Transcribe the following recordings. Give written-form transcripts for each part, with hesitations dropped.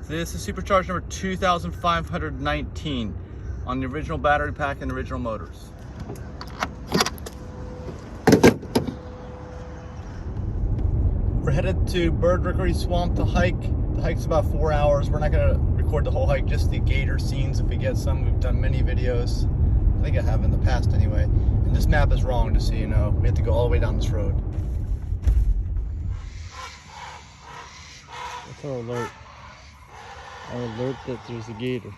This is supercharged number 2519 on the original battery pack and original motors. We're headed to Rookery Swamp to hike. The hike's about 4 hours. We're not gonna record the whole hike, just the gator scenes if we get some. We've done many videos. I think I have in the past anyway. And this map is wrong, just so you know. We have to go all the way down this road. That's our alert. Our alert that there's a gator.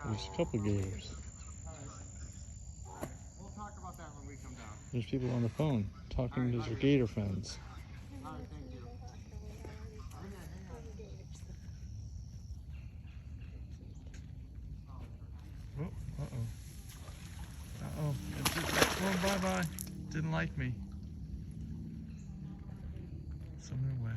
There's a couple gators. We'll talk about that when we come down. There's people on the phone talking to their gator friends. Alright, thank you. Oh, uh-oh. Uh-oh. It's just, oh, bye-bye. Didn't like me. Somewhere away.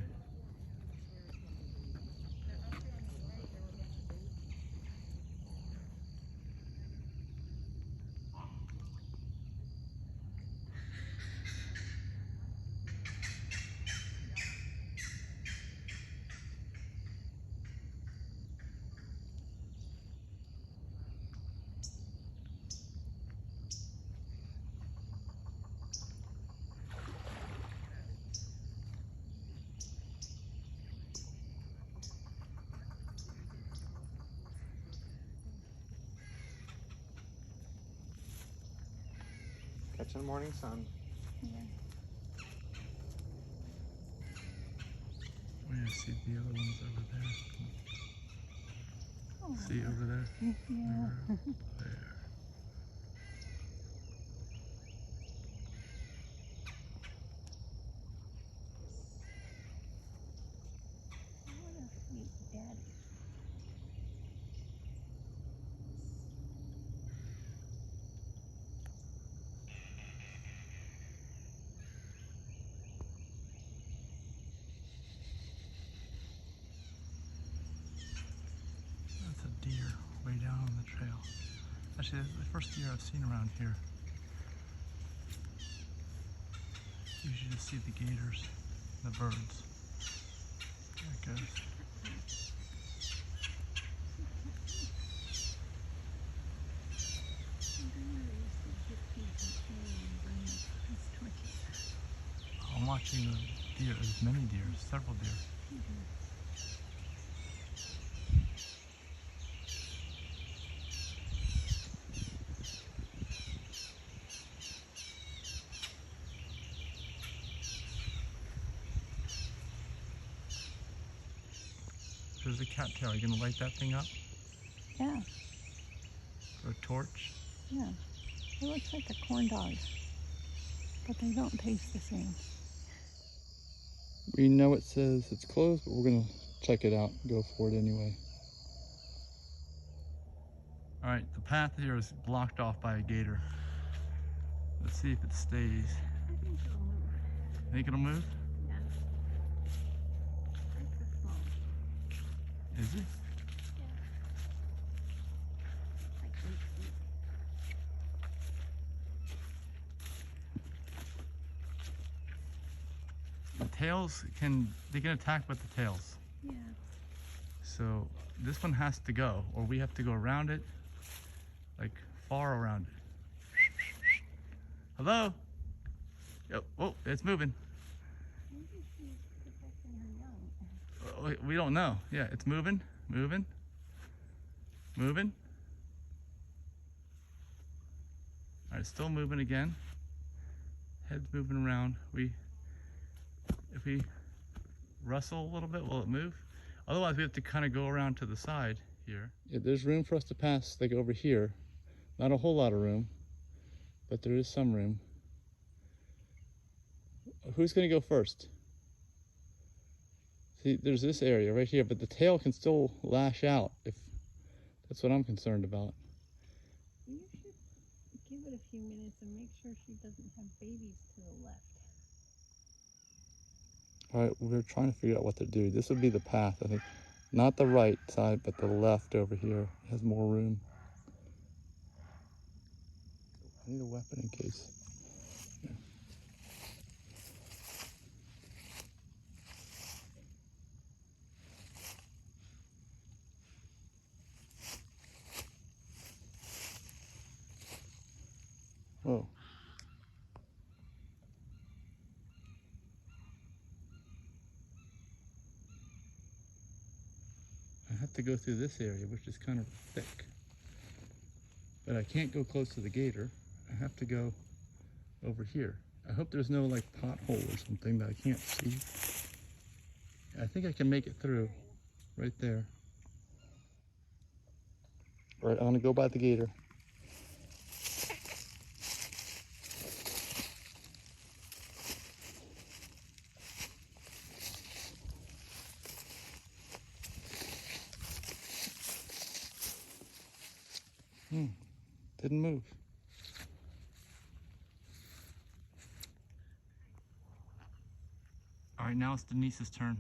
Catching the morning sun. Yeah. Oh yeah, see the other ones over there. Oh. See over there? Yeah. There. What a sweet daddy. That's a deer way down on the trail. Actually, that's the first deer I've seen around here. Usually just see the gators, the birds. There it goes. I'm watching the deer. There's many deer, several deer. There's a cattail. You gonna light that thing up? Yeah, Or a torch? yeah. It looks like a corn dog, but they don't taste the same. We know it says it's closed, but we're gonna check it out and go for it anyway. All right, the path here is blocked off by a gator. Let's see if it stays. I think it'll move. Think it'll move? Yeah. It's a small. Is it? Yeah. Like 8 feet. The tails they can attack with the tails. Yeah. So this one has to go, or we have to go around it, like far around it. Hello? Yep. Oh, it's moving. Maybe she's protecting her young. We don't know. Yeah, it's moving, moving, moving. All right, still moving again. Head's moving around. If we rustle a little bit, will it move? Otherwise, we have to kind of go around to the side here. Yeah, there's room for us to pass, like over here. Not a whole lot of room, but there is some room. Who's gonna go first? See, there's this area right here, but the tail can still lash out. If that's what I'm concerned about. You should give it a few minutes and make sure she doesn't have babies to the left. All right, we're trying to figure out what to do. This would be the path, I think. Not the right side, but the left over here has more room. I need a weapon in case. Yeah. I have to go through this area, which is kind of thick. But I can't go close to the gator. I have to go over here. I hope there's no like pothole or something that I can't see. I think I can make it through right there. All right, I'm gonna go by the gator. Didn't move. All right, now it's Denise's turn.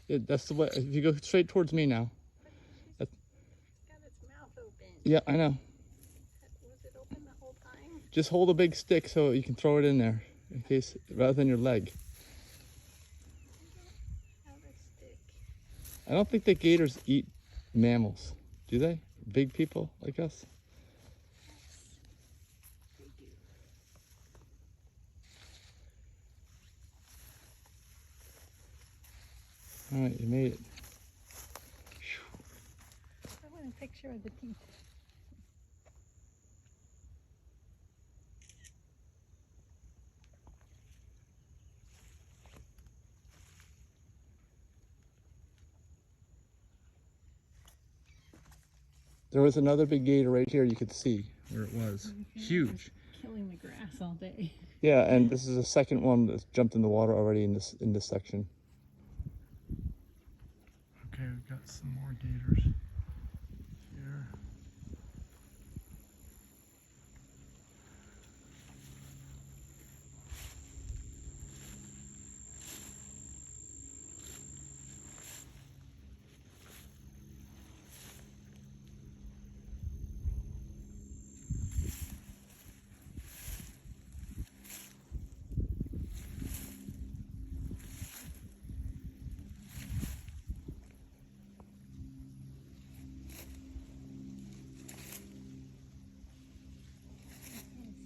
Yeah, that's the way. If you go straight towards me now. It's got its mouth open. Yeah, I know. Was it open the whole time? Just hold a big stick so you can throw it in there, in case, rather than your leg. Have a stick. I don't think that gators eat mammals, do they? Big people like us? They do. All right, you made it. I want a picture of the teeth. There was another big gator right here you could see where it was. Huge. Killing the grass all day. Yeah, and this is the second one that's jumped in the water already in this section. Okay, we've got some more gators here.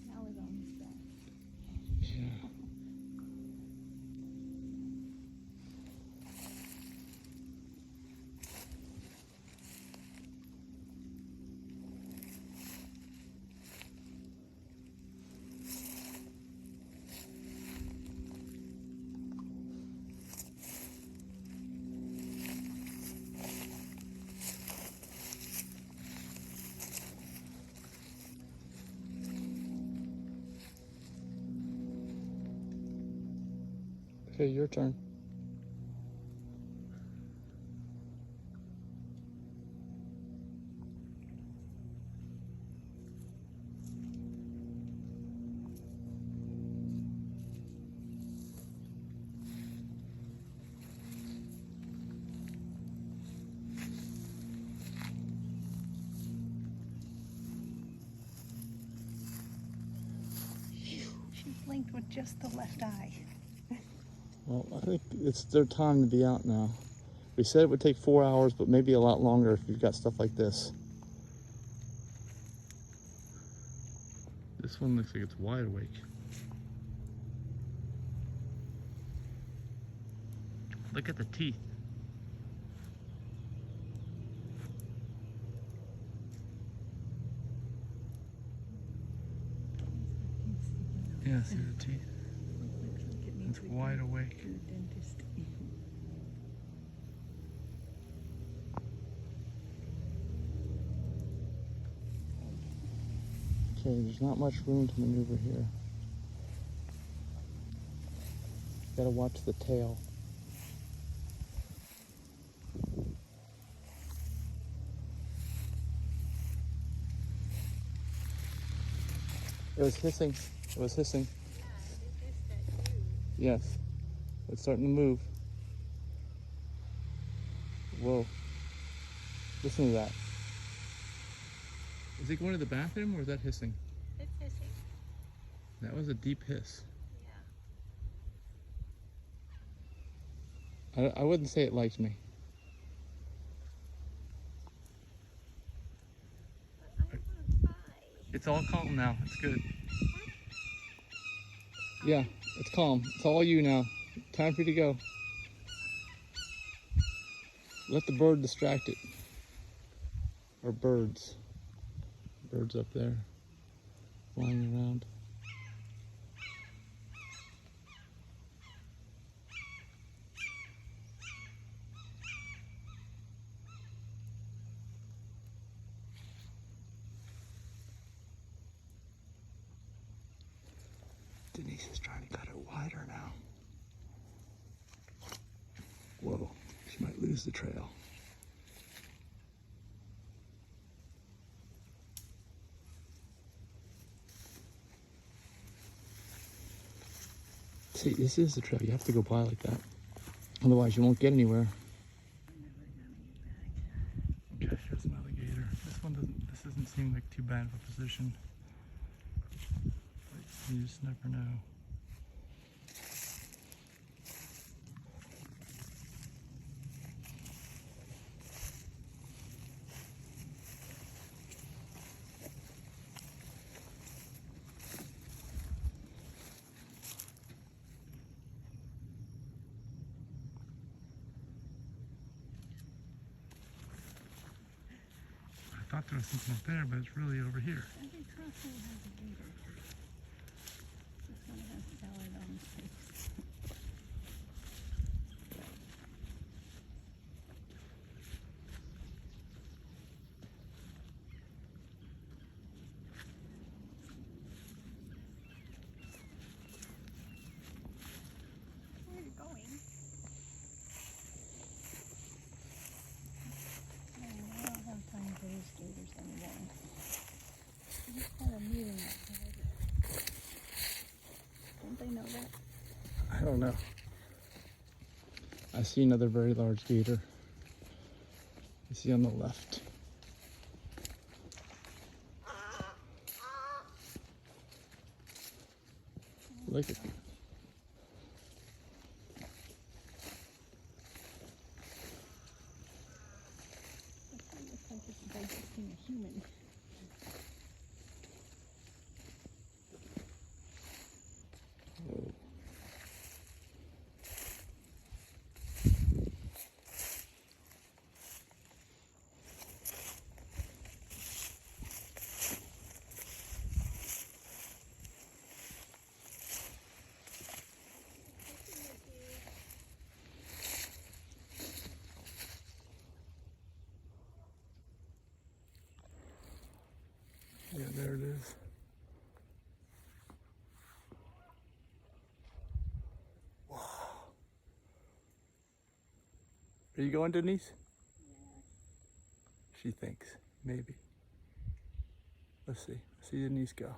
Smell it on his back. Yeah. Okay, your turn. She blinked with just the left eye. Well, I think it's their time to be out now. We said it would take 4 hours, but maybe a lot longer if you've got stuff like this. This one looks like it's wide awake. Look at the teeth. Yeah, see the teeth? Looks like it needs It's to go wide awake. to the dentist. Okay, there's not much room to maneuver here. Gotta watch the tail. It was hissing. It was hissing. Yes. It's starting to move. Whoa. Listen to that. Is it going to the bathroom or is that hissing? It's hissing. That was a deep hiss. Yeah. I wouldn't say it likes me. It's all calm now. It's good. Yeah, it's calm. It's all you now. Time for you to go. Let the bird distract it. Or birds. Birds up there flying around. Denise is trying to cut it wider now. Whoa, she might lose the trail. See, this is the trail. You have to go by like that. Otherwise, you won't get anywhere. Okay, here's another gator. This doesn't seem like too bad of a position. But you just never know. I thought there was something up there, but it's really over here. Every crossing has a gator. This one has salad on his face. Where are you going? I don't have time for these gators anymore. I just had a meeting outside. Don't they know that? I don't know. I see another very large gator. I see on the left. Look at that. It looks like it's digesting a human. Whoa. Yeah, there it is. Wow. Are you going, Denise? Yes. She thinks, maybe. Let's see. Let's see Denise go.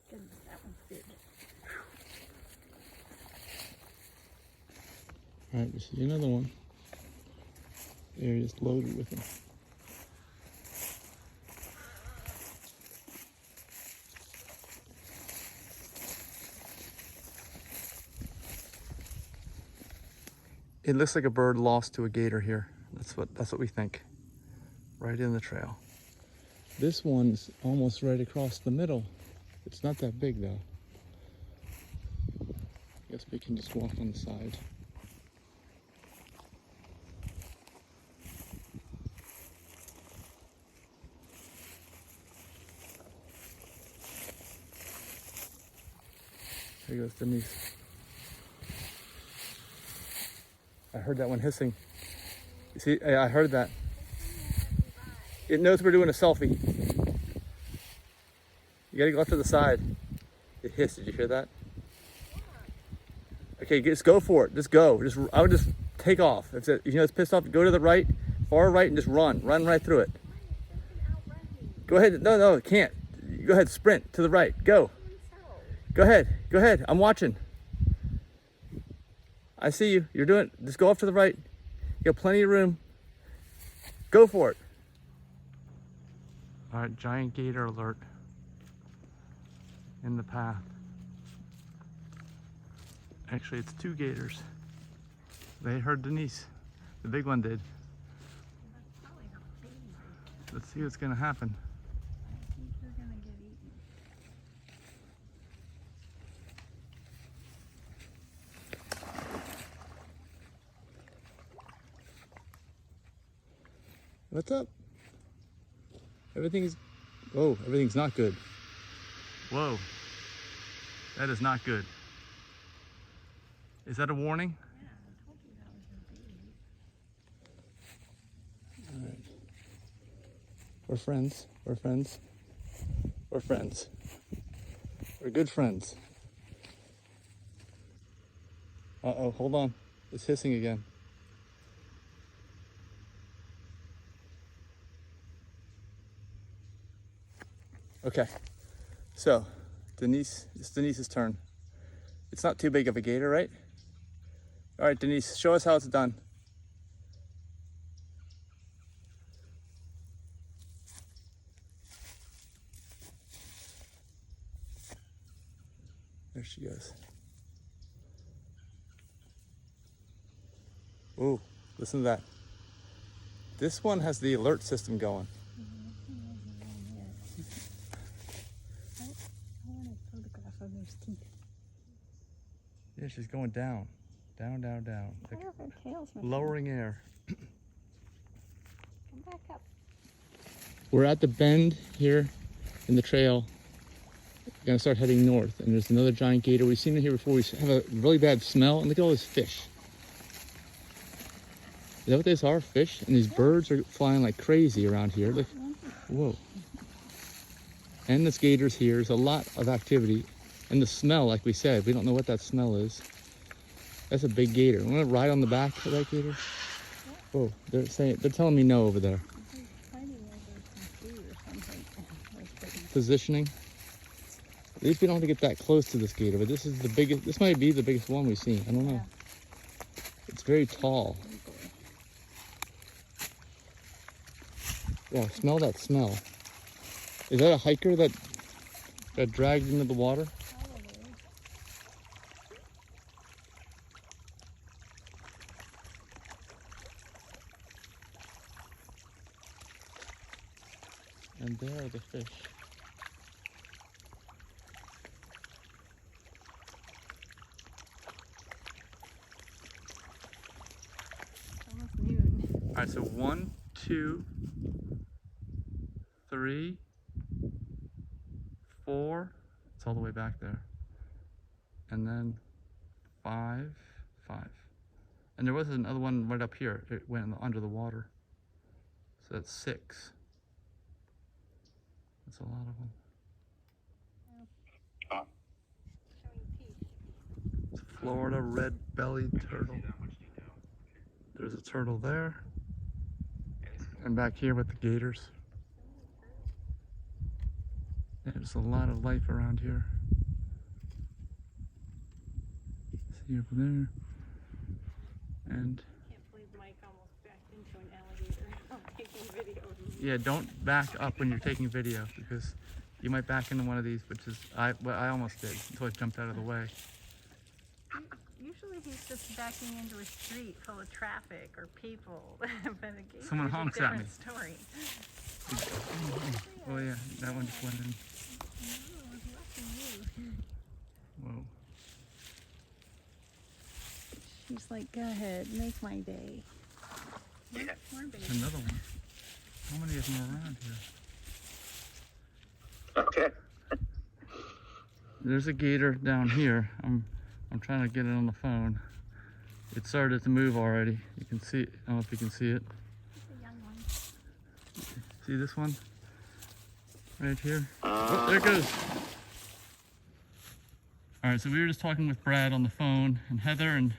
Goodness, that one's big. All right, we see another one. The area's loaded with them. It looks like a bird lost to a gator here. That's what we think. Right in the trail. This one's almost right across the middle. It's not that big though. Guess we can just walk on the side. There goes Denise. I heard that one hissing. You see, I heard that. It knows we're doing a selfie. You gotta go off to the side. It hissed, did you hear that? Okay, just go for it. Just go. I would just take off. If it's pissed off, go to the right, far right, and just run. Run right through it. Go ahead. No, it can't. Go ahead, sprint to the right. Go. Go ahead. I'm watching. I see you. You're doing it. Just go off to the right. You got plenty of room. Go for it. All right, giant gator alert in the path. Actually, it's 2 gators. They heard Denise. The big one did. Let's see what's gonna happen. I think they're gonna get eaten. What's up? Everything's not good. Whoa. That is not good. Is that a warning? Yeah, I told you that was a baby. All right. We're friends. We're friends. We're friends. We're good friends. Uh-oh, hold on. It's hissing again. Okay, so it's Denise's turn. It's not too big of a gator, right? All right, Denise, show us how it's done. There she goes. Ooh, listen to that. This one has the alert system going. I want a photograph of those teeth. Yeah, she's going down. Down, down, down. Like Where are her tails missing? lowering air. Come back up. We're at the bend here in the trail. We're gonna start heading north, and there's another giant gator. We've seen it here before. We have a really bad smell, and look at all this fish. Is that what these are? Fish? And these birds are flying like crazy around here. Look. Whoa. And this gator's here. There's a lot of activity. And the smell, like we said, we don't know what that smell is. That's a big gator. I'm gonna ride on the back of that gator. Whoa, they're telling me no over there. Positioning. At least we don't have to get that close to this gator, but this is the biggest, this might be the biggest one we've seen. I don't know. It's very tall. Yeah, smell that smell. Is that a hiker that got dragged into the water? And there are the fish. Almost noon. All right, so 1, 2, 3, 4. It's all the way back there. And then 5, 5. And there was another one right up here. It went under the water. So that's 6. That's a lot of them. It's a Florida red-bellied turtle. There's a turtle there. And back here with the gators. There's a lot of life around here. See over there. And Can't believe Mike almost backed into an alligator. I'm taking video of him. yeah, don't back up when you're taking video because you might back into one of these, which is I almost did until I jumped out of the way. Usually he's just backing into a street full of traffic or people, but a gator Someone is honks a at me. different story. Oh yeah, that one just went in. Oh, he's watching you. Whoa. She's like, go ahead, make my day. More baby. There's another one. How many of them are around here? Okay. There's a gator down here. I'm trying to get it on the phone. It started to move already. You can see it. I don't know if you can see it. It's a young one. See this one? Right here. Oh, there it goes. All right, so we were just talking with Brad on the phone and Heather, and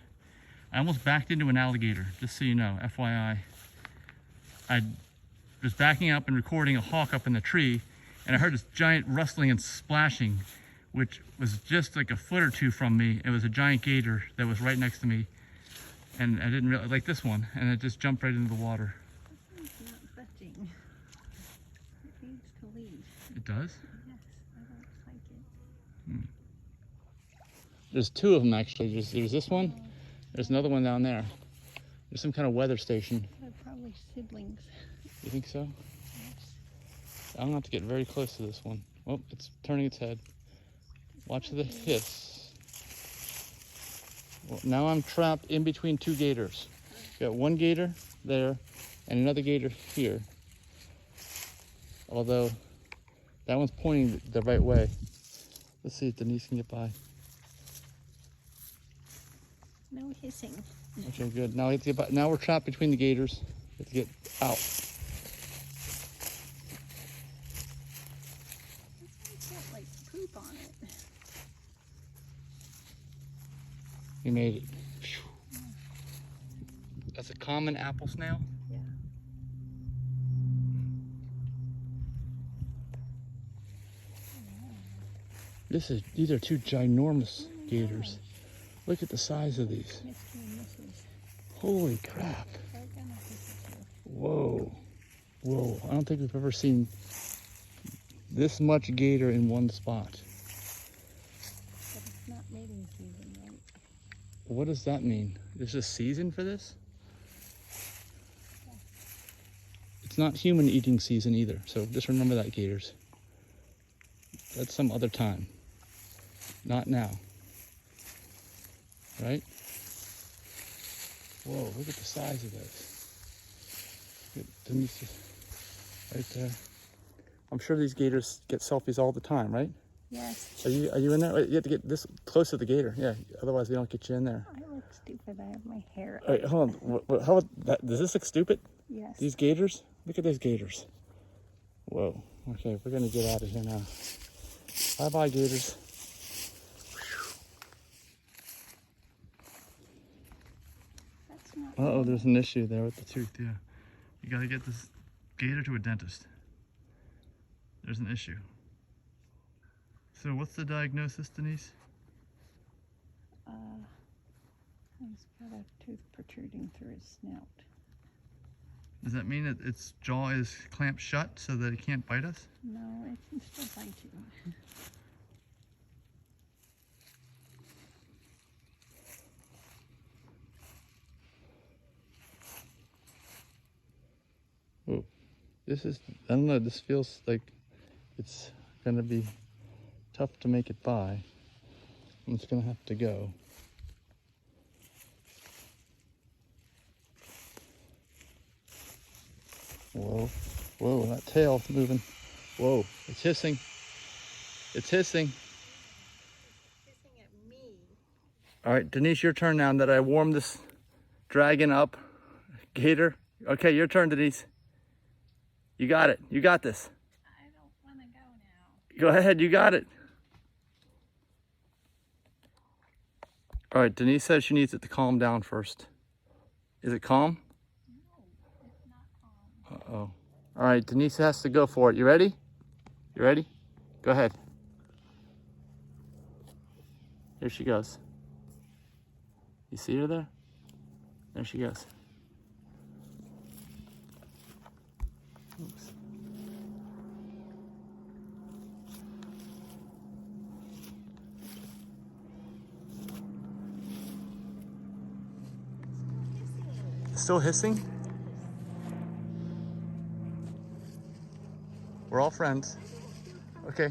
I almost backed into an alligator, just so you know, FYI. I was backing up and recording a hawk up in the tree, and I heard this giant rustling and splashing, which was just like a foot or two from me. It was a giant gator that was right next to me. And I didn't really like this one, and it just jumped right into the water. This one's not budging. It needs to leave. It does? Yes, I don't like it. There's two of them actually. There's this one. There's another one down there. There's some kind of weather station. They're probably siblings. You think so? Yes. I'm gonna have to get very close to this one. Oh, it's turning its head. Watch the hiss. Well, now I'm trapped in between two gators. Got one gator there and another gator here. Although that one's pointing the right way. Let's see if Denise can get by. No hissing. Okay, good. Now we have to get by. Now we're trapped between the gators. We have to get out. This one's got like poop on it. We made it. That's a common apple snail. Yeah. These are two ginormous gators. Look at the size of these. Mr. and Mrs. Holy crap. They're gonna hiss at you. Whoa. Whoa. I don't think we've ever seen this much gator in one spot. But it's not mating season, right? What does that mean? There's a season for this? It's not human eating season either, so just remember that, gators. That's some other time. Not now. Right? Whoa, look at the size of this. Right there. I'm sure these gators get selfies all the time, right? Yes. Are you in there? Wait, you have to get this close to the gator. Yeah, otherwise we don't get you in there. I look stupid. I have my hair. Wait, hold on. How about that? Does this look stupid? Yes. These gators? Look at those gators. Whoa. Okay, we're gonna get out of here now. Bye-bye, gators. That's not. Uh-oh, there's an issue there with the tooth, yeah. You gotta get this gator to a dentist. There's an issue. So what's the diagnosis, Denise? He's got a tooth protruding through his snout. Does that mean that its jaw is clamped shut so that it can't bite us? No, it can still bite you. Oh, this is, I don't know, this feels like it's gonna be tough to make it by. I'm just gonna have to go. Whoa, whoa, that tail's moving. Whoa, it's hissing. It's hissing. Hissing at me. All right, Denise, your turn now that I warmed this dragon up. Gator. Okay, your turn, Denise. You got it. You got this. I don't want to go now. Go ahead, you got it. All right, Denise says she needs it to calm down first. Is it calm? No, it's not calm. Uh-oh. All right, Denise has to go for it. You ready? You ready? Go ahead. Here she goes. You see her there? There she goes. Oops. Still hissing? We're all friends. Okay.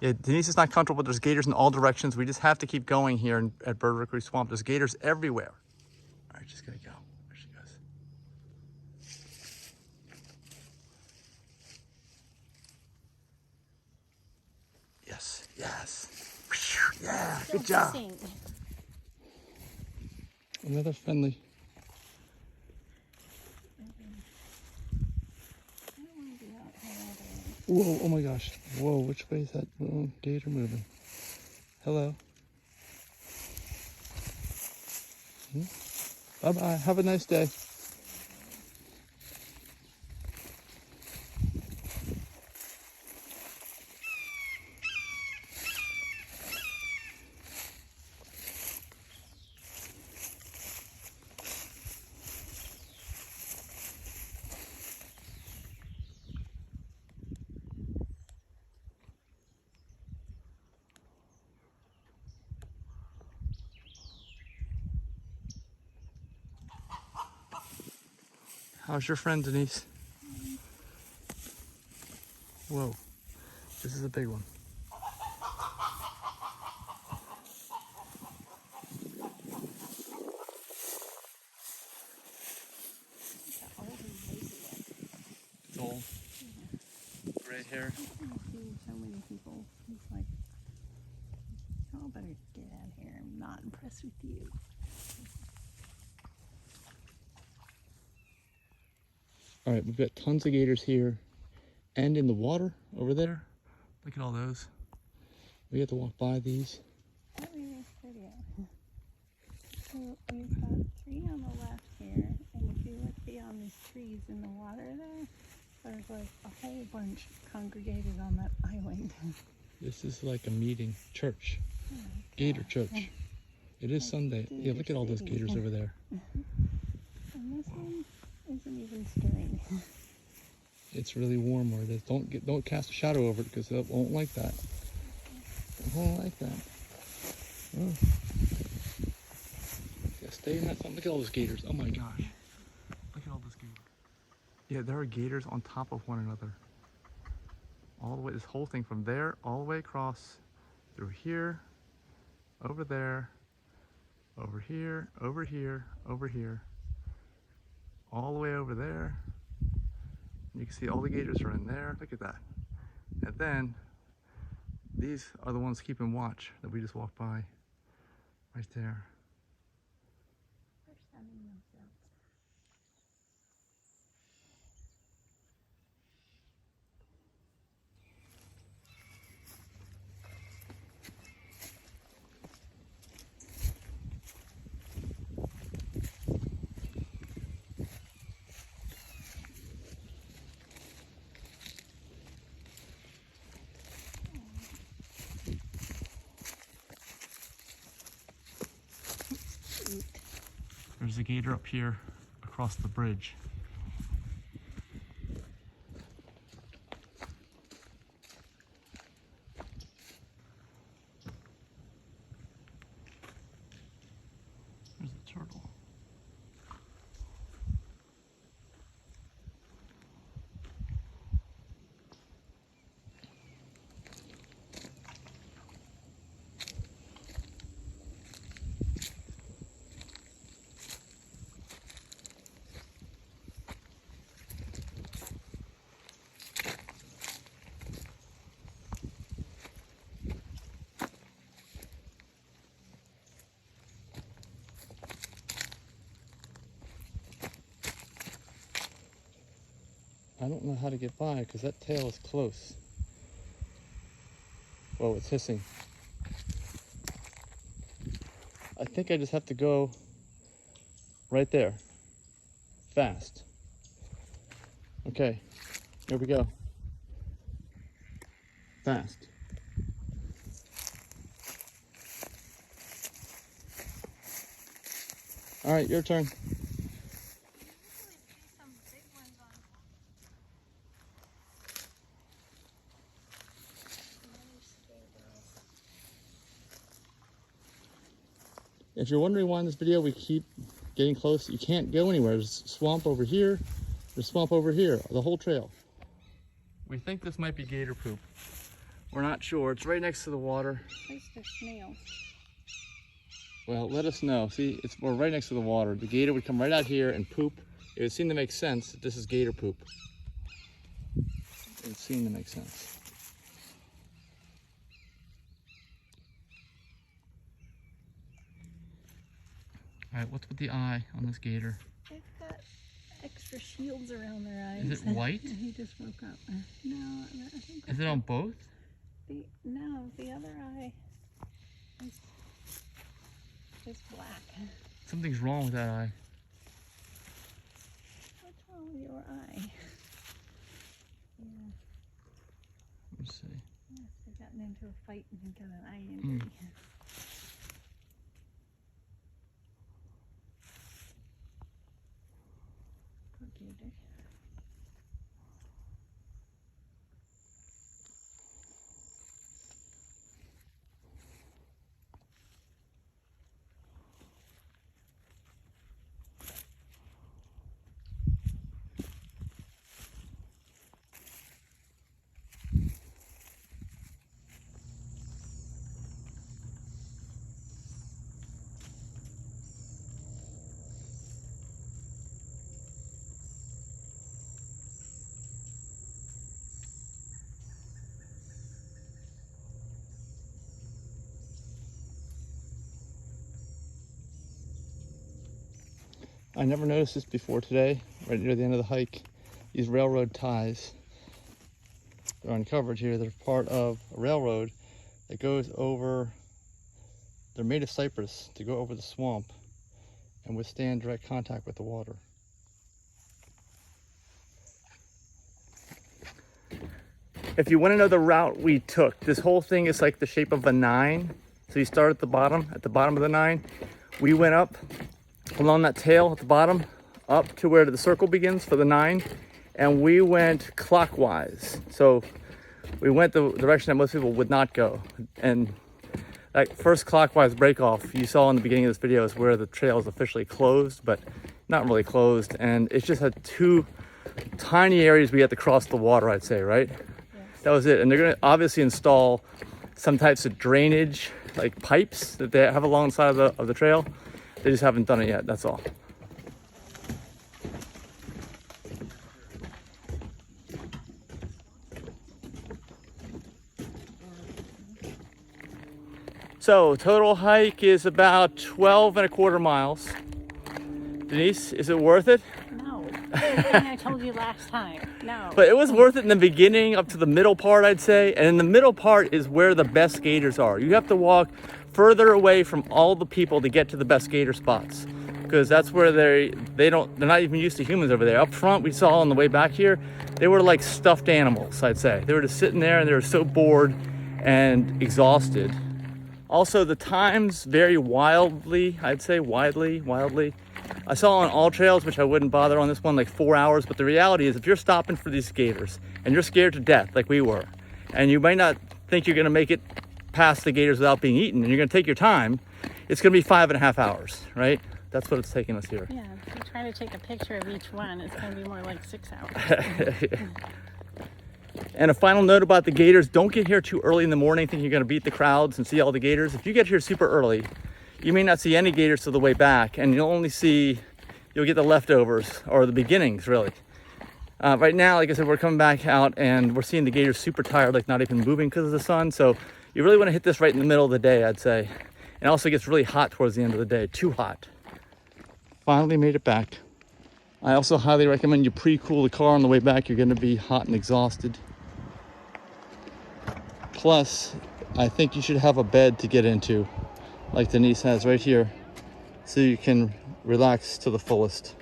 Yeah, Denise is not comfortable, but there's gators in all directions. We just have to keep going here at Bird Rookery Swamp. There's gators everywhere. All right, she's gonna go. There she goes. Yes, yes. Yeah, good job. Hissing. Another friendly. I don't want to be out here all day. Whoa, oh my gosh. Whoa, which way is that gator moving? Hello. Bye-bye. Have a nice day. How's your friend, Denise? Whoa, this is a big one. It's old. Gray hair. I've seen so many people. He's like, y'all better get out of here. I'm not impressed with you. All right, we've got tons of gators here and in the water over there. Look at all those. We have to walk by these. Let me make a video. So we've got 3 on the left here, and if you look beyond these trees in the water there, there's like a whole bunch congregated on that island. This is like a meeting, church, Oh my gator gosh. church. It is Like Sunday. Yeah, look at all those City. gators over there. And this one isn't even stirring. It's really warm where it is. Don't cast a shadow over it because it won't like that. It won't like that. Oh. Yeah, stay in that sun. Look at all those gators. Oh my gosh. Look at all those gators. Yeah, there are gators on top of one another. All the way, this whole thing from there all the way across through here, over there, over here, over here, over here, all the way over there. You can see all the gators are in there. Look at that. And then these are the ones keeping watch that we just walked by right there. They're sunning themselves. There's a gator up here across the bridge. There's a turtle. I don't know how to get by because that tail is close. Whoa, it's hissing. I think I just have to go right there. Fast. Okay, here we go. Fast. All right, your turn. If you're wondering why in this video we keep getting close, you can't go anywhere. There's swamp over here, there's swamp over here, the whole trail. We think this might be gator poop. We're not sure. It's right next to the water. Those are snails. Well, let us know. See, we're right next to the water. The gator would come right out here and poop. It would seem to make sense that this is gator poop. It would seem to make sense. All right, what's with the eye on this gator? They've got extra shields around their eyes. Is it white? He just woke up. No, I think. Is it on both? No, the other eye is black. Something's wrong with that eye. What's wrong with your eye? Yeah. Let's see. Yes, they've gotten into a fight and got an eye injury. Poor gator. I never noticed this before today, right near the end of the hike. These railroad ties are uncovered here. They're part of a railroad that goes over, they're made of cypress to go over the swamp and withstand direct contact with the water. If you want to know the route we took, this whole thing is like the shape of a 9. So you start at the bottom of the 9. We went up along that tail at the bottom, up to where the circle begins for the 9, and we went clockwise. So we went the direction that most people would not go. And that first clockwise break off you saw in the beginning of this video is where the trail is officially closed, but not really closed. And it's just had 2 tiny areas we had to cross the water, I'd say, right? That was it. And they're going to obviously install some types of drainage, like pipes that they have alongside of the trail. They just haven't done it yet, that's all. So total hike is about 12.25 miles. Denise, is it worth it? No. Everything I told you last time. No. But it was worth it in the beginning up to the middle part, I'd say. And in the middle part is where the best gators are. You have to walk further away from all the people to get to the best gator spots, because that's where they're not even used to humans over there. Up front, we saw on the way back here, they were like stuffed animals, I'd say. They were just sitting there and they were so bored and exhausted. Also, the times vary wildly, I'd say, wildly. I saw on all trails, which I wouldn't bother on this one, like 4 hours. But the reality is, if you're stopping for these gators and you're scared to death, like we were, and you might not think you're gonna make it past the gators without being eaten, and you're gonna take your time, it's gonna be 5.5 hours, right? That's what it's taking us here. Yeah, if you try to take a picture of each one, it's gonna be more like 6 hours. And a final note about the gators, don't get here too early in the morning thinking you're gonna beat the crowds and see all the gators. If you get here super early, you may not see any gators till the way back, and you'll get the leftovers, or the beginnings, really. Right now, like I said, we're coming back out and we're seeing the gators super tired, like not even moving because of the sun. So you really want to hit this right in the middle of the day, I'd say. And also it gets really hot towards the end of the day, too hot. Finally made it back. I also highly recommend you pre-cool the car on the way back. You're going to be hot and exhausted. Plus, I think you should have a bed to get into, like Denise has right here, so you can relax to the fullest.